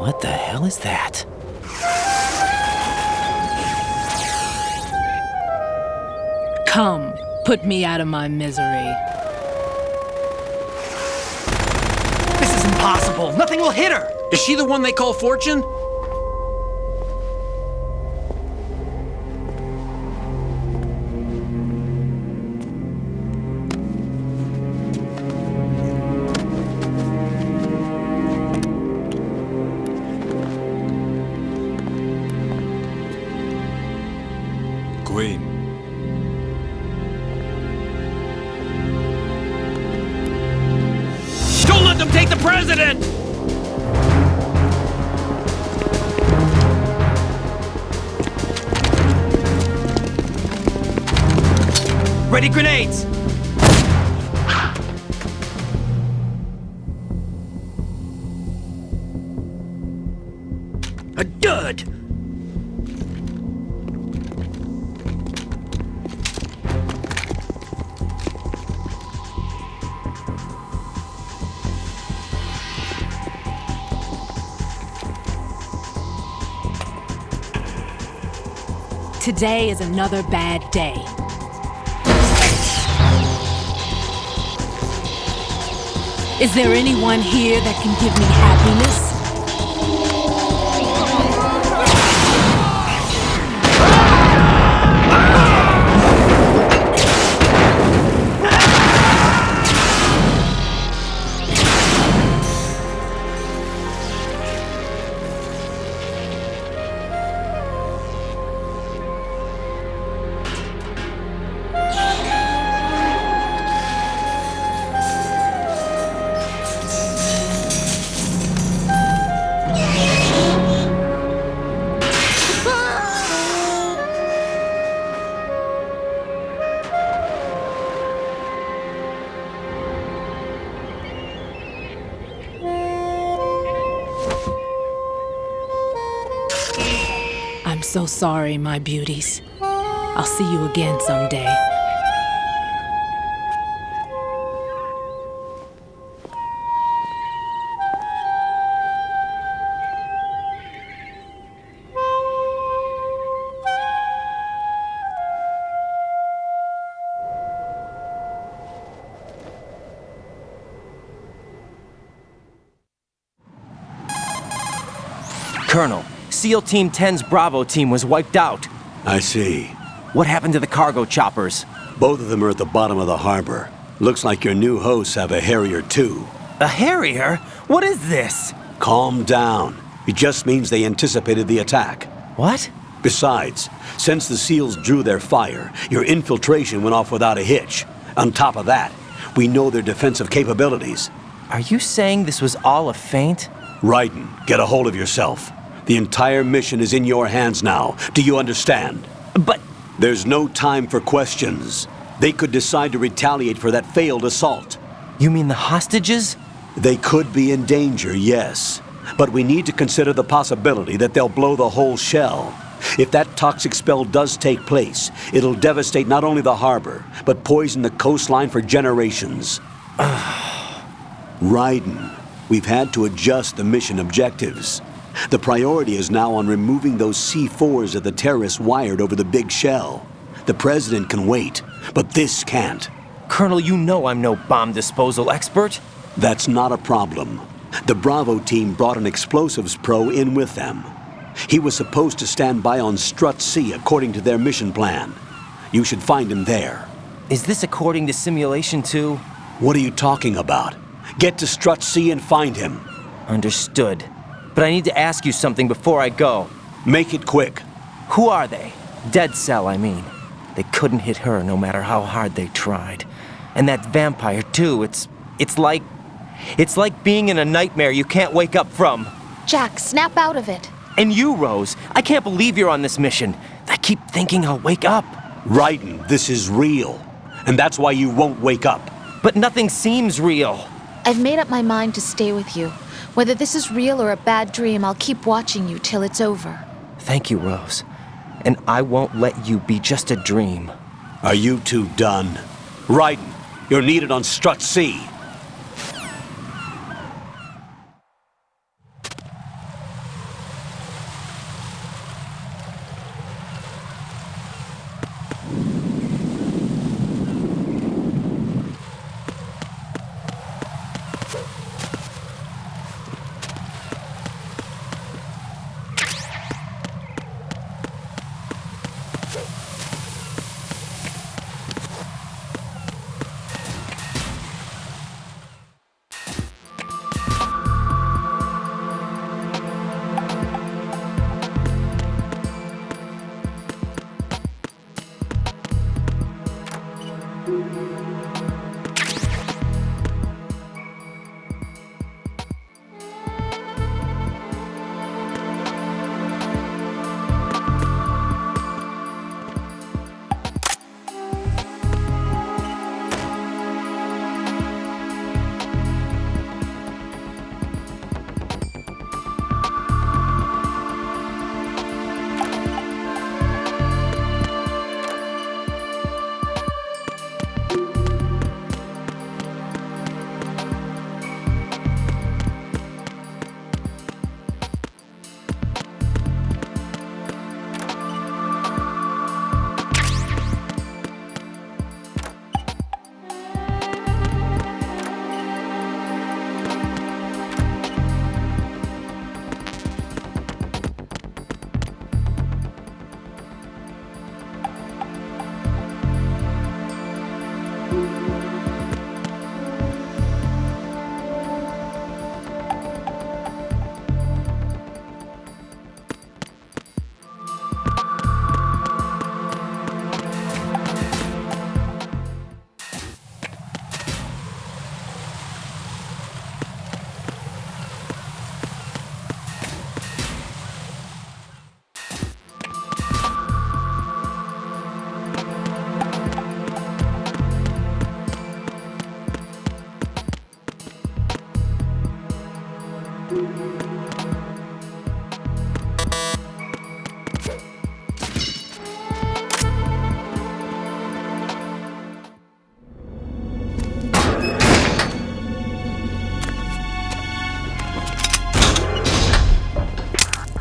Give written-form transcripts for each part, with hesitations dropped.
What the hell is that? Come, put me out of my misery. This is impossible. Nothing will hit her. Is she the one they call Fortune? Queen. Don't let them take the president! Ready grenades! A dud! Today is another bad day. Is there anyone here that can give me happiness? I'm so sorry, my beauties. I'll see you again someday. Colonel, SEAL Team 10's Bravo team was wiped out. I see. What happened to the cargo choppers? Both of them are at the bottom of the harbor. Looks like your new hosts have a Harrier too. A Harrier? What is this? Calm down. It just means they anticipated the attack. What? Besides, since the SEALs drew their fire, your infiltration went off without a hitch. On top of that, we know their defensive capabilities. Are you saying this was all a feint? Raiden, get a hold of yourself. The entire mission is in your hands now. Do you understand? But... There's no time for questions. They could decide to retaliate for that failed assault. You mean the hostages? They could be in danger, yes. But we need to consider the possibility that they'll blow the whole shell. If that toxic spell does take place, it'll devastate not only the harbor, but poison the coastline for generations. Raiden, we've had to adjust the mission objectives. The priority is now on removing those C4s that the terrorists wired over the big shell. The president can wait, but this can't. Colonel, you know I'm no bomb disposal expert. That's not a problem. The Bravo team brought an explosives pro in with them. He was supposed to stand by on Strut C according to their mission plan. You should find him there. Is this according to Simulation 2? What are you talking about? Get to Strut C and find him. Understood. But I need to ask you something before I go. Make it quick. Who are they? Dead Cell, I mean. They couldn't hit her no matter how hard they tried. And that vampire, too, it's like being in a nightmare you can't wake up from. Jack, snap out of it. And you, Rose, I can't believe you're on this mission. I keep thinking I'll wake up. Raiden, this is real. And that's why you won't wake up. But nothing seems real. I've made up my mind to stay with you. Whether this is real or a bad dream, I'll keep watching you till it's over. Thank you, Rose. And I won't let you be just a dream. Are you two done? Raiden, you're needed on Strut C.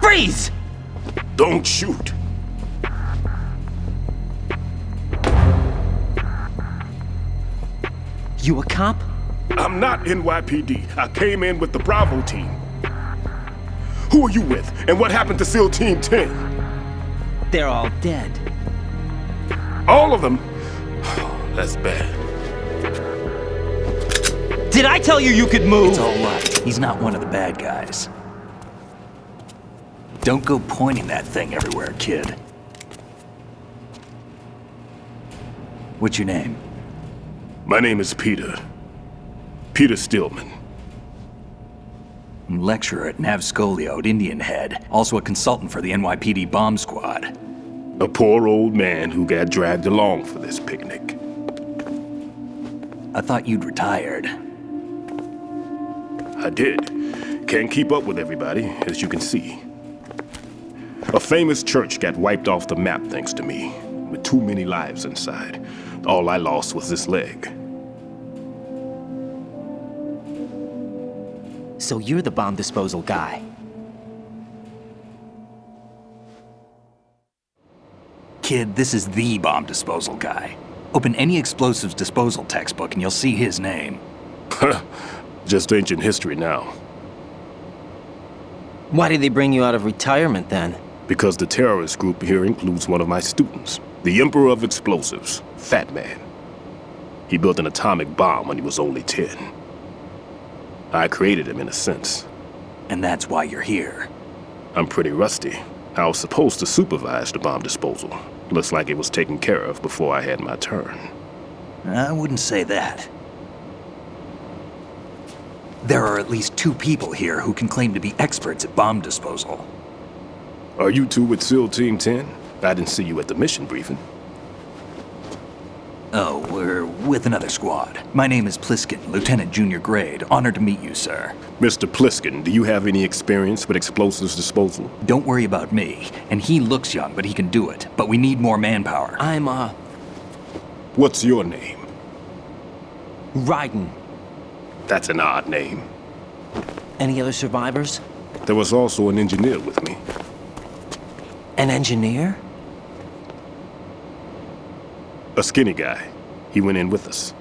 Freeze! Don't shoot. You a cop? I'm not NYPD. I came in with the Bravo team. Who are you with? And what happened to SEAL Team 10? They're all dead. All of them? That's bad. Did I tell you you could move? It's all right. He's not one of the bad guys. Don't go pointing that thing everywhere, kid. What's your name? My name is Peter. Peter Stillman. Lecturer at Navscolio at Indian Head. Also a consultant for the NYPD bomb squad. A poor old man who got dragged along for this picnic. I thought you'd retired. I did. Can't keep up with everybody, as you can see. A famous church got wiped off the map thanks to me, with too many lives inside. All I lost was this leg. So you're the bomb disposal guy. Kid, this is the bomb disposal guy. Open any explosives disposal textbook and you'll see his name. Just ancient history now. Why did they bring you out of retirement then? Because the terrorist group here includes one of my students, the Emperor of Explosives, Fat Man. He built an atomic bomb when he was only 10. I created him in a sense. And that's why you're here. I'm pretty rusty. I was supposed to supervise the bomb disposal. Looks like it was taken care of before I had my turn. I wouldn't say that. There are at least 2 people here who can claim to be experts at bomb disposal. Are you two with SEAL Team 10? I didn't see you at the mission briefing. Oh, we're with another squad. My name is Pliskin, Lieutenant Junior Grade. Honored to meet you, sir. Mr. Pliskin, do you have any experience with explosives disposal? Don't worry about me. And he looks young, but he can do it. But we need more manpower. I'm, What's your name? Ryden. That's an odd name. Any other survivors? There was also an engineer with me. An engineer? A skinny guy. He went in with us.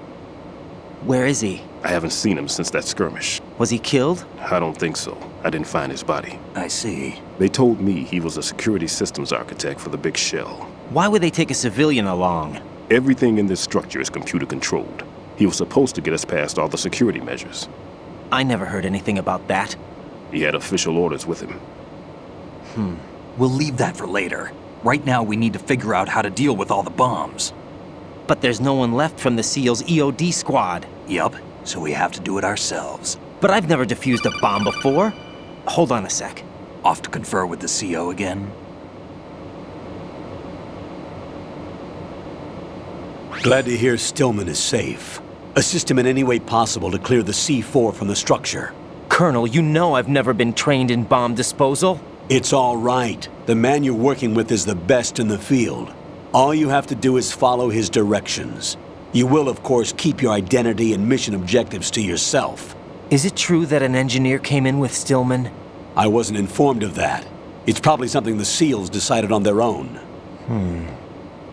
Where is he? I haven't seen him since that skirmish. Was he killed? I don't think so. I didn't find his body. I see. They told me he was a security systems architect for the big shell. Why would they take a civilian along? Everything in this structure is computer controlled. He was supposed to get us past all the security measures. I never heard anything about that. He had official orders with him. We'll leave that for later. Right now, we need to figure out how to deal with all the bombs. But there's no one left from the SEALs EOD squad. Yup, so we have to do it ourselves. But I've never defused a bomb before. Hold on a sec. Off to confer with the CO again? Glad to hear Stillman is safe. Assist him in any way possible to clear the C4 from the structure. Colonel, you know I've never been trained in bomb disposal. It's all right. The man you're working with is the best in the field. All you have to do is follow his directions. You will, of course, keep your identity and mission objectives to yourself. Is it true that an engineer came in with Stillman? I wasn't informed of that. It's probably something the SEALs decided on their own.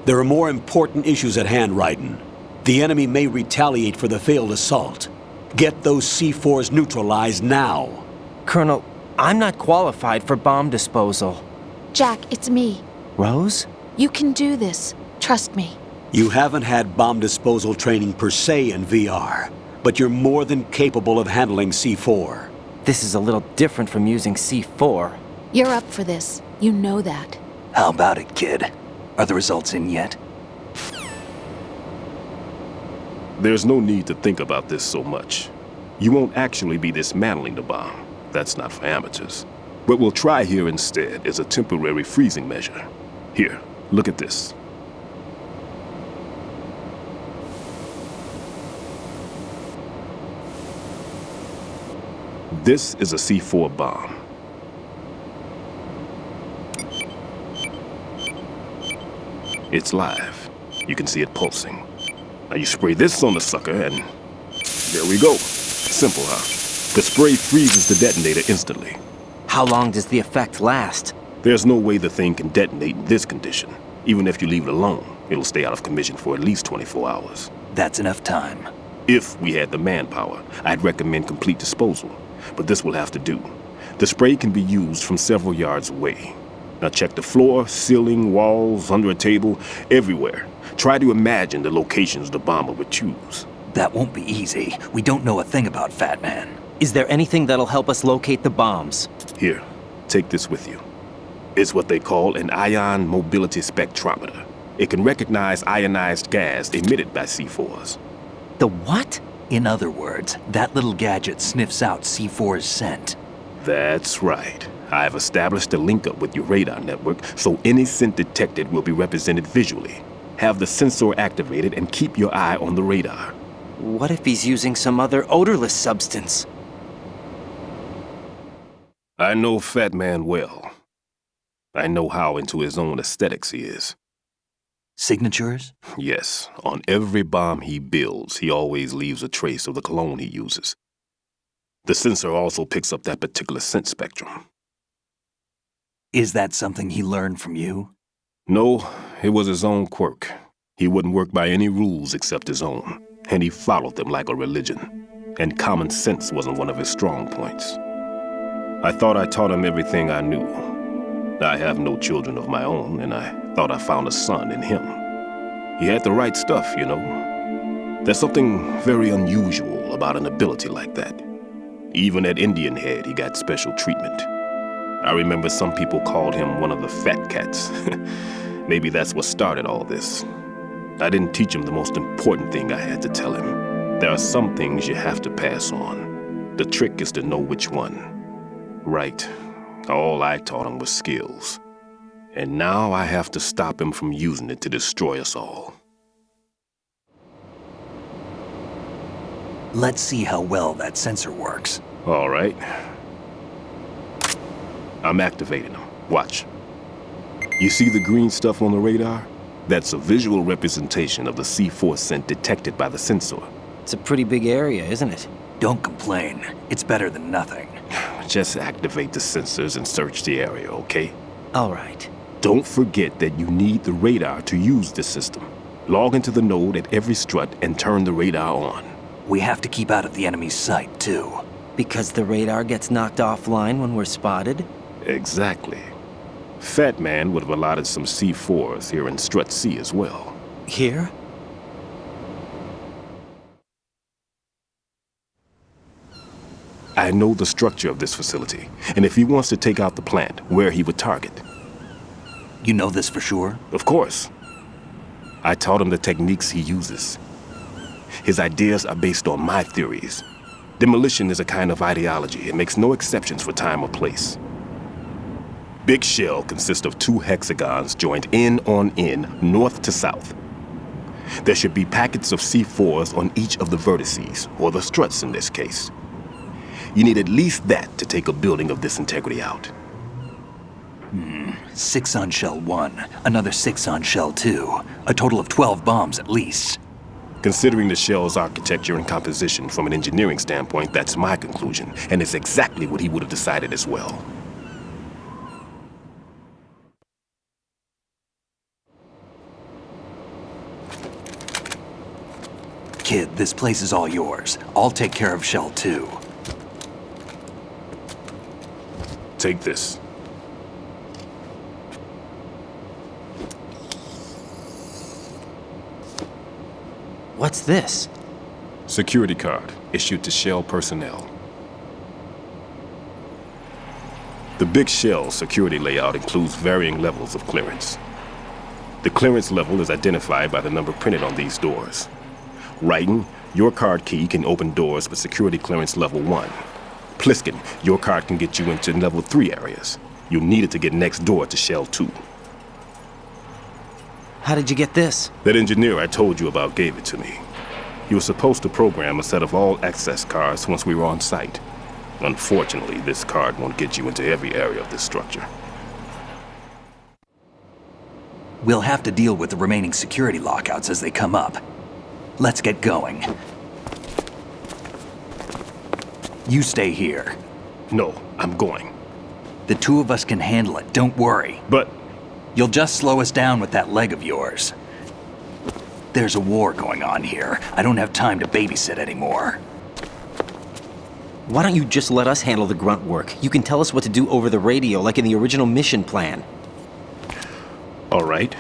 There are more important issues at hand, Raiden. The enemy may retaliate for the failed assault. Get those C4s neutralized now. Colonel, I'm not qualified for bomb disposal. Jack, it's me. Rose? You can do this. Trust me. You haven't had bomb disposal training per se in VR, but you're more than capable of handling C4. This is a little different from using C4. You're up for this. You know that. How about it, kid? Are the results in yet? There's no need to think about this so much. You won't actually be dismantling the bomb. That's not for amateurs. What we'll try here instead is a temporary freezing measure. Here, look at this. This is a C4 bomb. It's live. You can see it pulsing. Now you spray this on the sucker and there we go. Simple, huh? The spray freezes the detonator instantly. How long does the effect last? There's no way the thing can detonate in this condition. Even if you leave it alone, it'll stay out of commission for at least 24 hours. That's enough time. If we had the manpower, I'd recommend complete disposal. But this will have to do. The spray can be used from several yards away. Now check the floor, ceiling, walls, under a table, everywhere. Try to imagine the locations the bomber would choose. That won't be easy. We don't know a thing about Fat Man. Is there anything that'll help us locate the bombs? Here, take this with you. It's what they call an ion mobility spectrometer. It can recognize ionized gas emitted by C4s. The what? In other words, that little gadget sniffs out C4's scent. That's right. I've established a link up with your radar network, so any scent detected will be represented visually. Have the sensor activated and keep your eye on the radar. What if he's using some other odorless substance? I know Fat Man well. I know how into his own aesthetics he is. Signatures? Yes, on every bomb he builds, he always leaves a trace of the cologne he uses. The sensor also picks up that particular scent spectrum. Is that something he learned from you? No, it was his own quirk. He wouldn't work by any rules except his own, and he followed them like a religion. And common sense wasn't one of his strong points. I thought I taught him everything I knew. I have no children of my own, and I thought I found a son in him. He had the right stuff, you know. There's something very unusual about an ability like that. Even at Indian Head, he got special treatment. I remember some people called him one of the fat cats. Maybe that's what started all this. I didn't teach him the most important thing I had to tell him. There are some things you have to pass on. The trick is to know which one. Right. All I taught him was skills. And now I have to stop him from using it to destroy us all. Let's see how well that sensor works. All right. I'm activating them. Watch. You see the green stuff on the radar? That's a visual representation of the C4 scent detected by the sensor. It's a pretty big area, isn't it? Don't complain. It's better than nothing. Just activate the sensors and search the area, okay? All right. Don't forget that you need the radar to use this system. Log into the node at every strut and turn the radar on. We have to keep out of the enemy's sight, too. Because the radar gets knocked offline when we're spotted? Exactly. Fat Man would have allotted some C4s here in Strut C as well. Here? I know the structure of this facility, and if he wants to take out the plant, where he would target. You know this for sure? Of course. I taught him the techniques he uses. His ideas are based on my theories. Demolition is a kind of ideology. It makes no exceptions for time or place. Big shell consists of 2 hexagons joined end on end, north to south. There should be packets of C4s on each of the vertices, or the struts in this case. You need at least that to take a building of this integrity out. 6 on shell 1, another 6 on shell 2. A total of 12 bombs at least. Considering the shell's architecture and composition from an engineering standpoint, that's my conclusion, and it's exactly what he would have decided as well. Kid, this place is all yours. I'll take care of shell 2. Take this. What's this? Security card issued to Shell personnel. The Big Shell security layout includes varying levels of clearance. The clearance level is identified by the number printed on these doors. Writing, your card key can open doors with security clearance level 1. Pliskin, your card can get you into level 3 areas. You'll need it to get next door to Shell 2. How did you get this? That engineer I told you about gave it to me. He was supposed to program a set of all access cards once we were on site. Unfortunately, this card won't get you into every area of this structure. We'll have to deal with the remaining security lockouts as they come up. Let's get going. You stay here. No, I'm going. The 2 of us can handle it, don't worry. But You'll just slow us down with that leg of yours. There's a war going on here. I don't have time to babysit anymore. Why don't you just let us handle the grunt work? You can tell us what to do over the radio, like in the original mission plan. all right.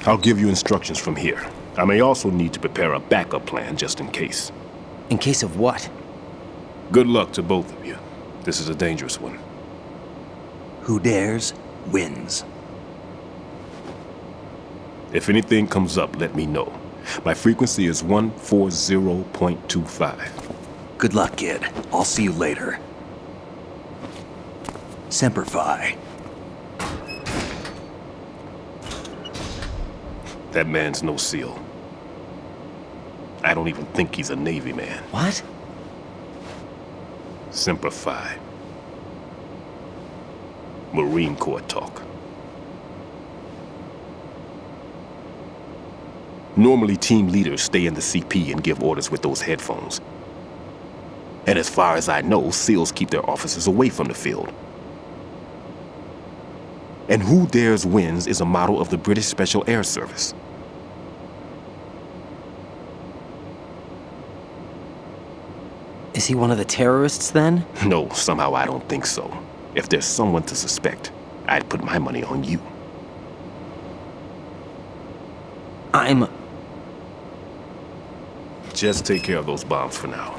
I'll give you instructions from here. I may also need to prepare a backup plan just in case. In case of what? Good luck to both of you. This is a dangerous one. Who dares, wins. If anything comes up, let me know. My frequency is 140.25. Good luck, kid. I'll see you later. Semper Fi. That man's no SEAL. I don't even think he's a Navy man. What? Semper Fi. Marine Corps talk. Normally, team leaders stay in the CP and give orders with those headphones. And as far as I know, SEALs keep their officers away from the field. And Who Dares Wins is a model of the British Special Air Service. Is he one of the terrorists then? No, somehow I don't think so. If there's someone to suspect, I'd put my money on you. Just take care of those bombs for now.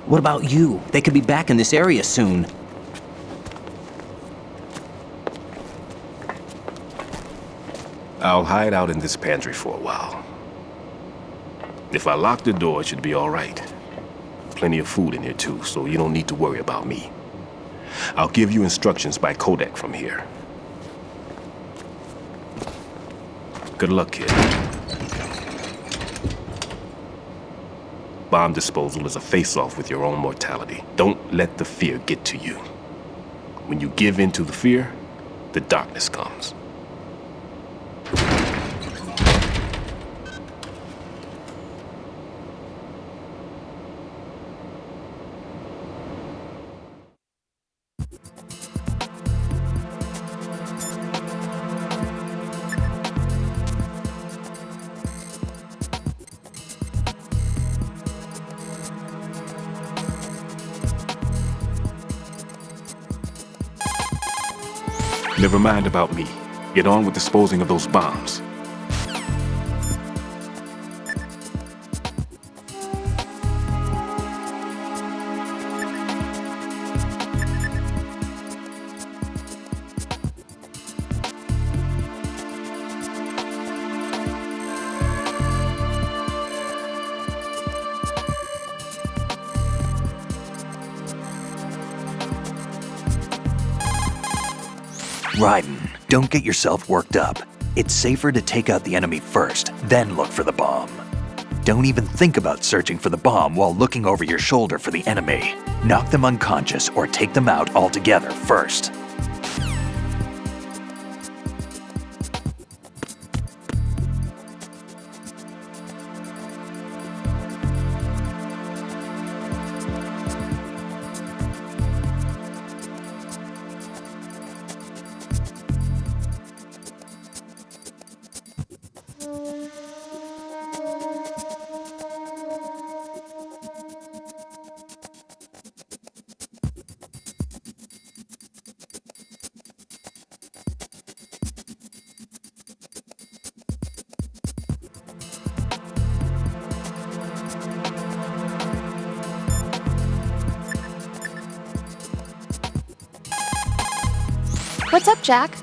What about you? They could be back in this area soon. I'll hide out in this pantry for a while. If I lock the door, it should be all right. Plenty of food in here too, so you don't need to worry about me. I'll give you instructions by codec from here. Good luck, kid. Bomb disposal is a face-off with your own mortality. Don't let the fear get to you. When you give in to the fear, the darkness comes. Never mind about me. Get on with disposing of those bombs. Raiden, don't get yourself worked up. It's safer to take out the enemy first, then look for the bomb. Don't even think about searching for the bomb while looking over your shoulder for the enemy. Knock them unconscious or take them out altogether first. What's up, Jack?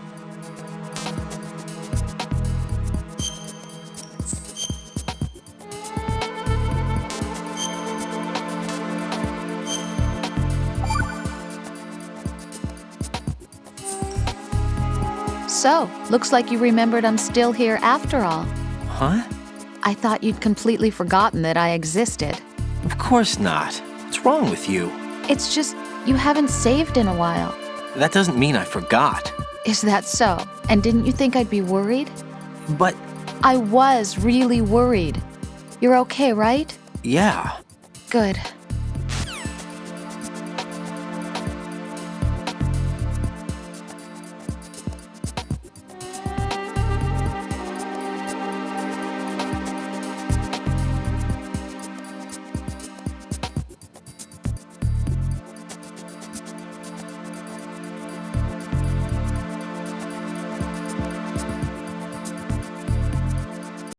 So, looks like you remembered I'm still here after all. Huh? I thought you'd completely forgotten that I existed. Of course not. What's wrong with you? It's just, you haven't saved in a while. That doesn't mean I forgot. Is that so? And didn't you think I'd be worried? But, I was really worried. You're okay, right? yeah. Good.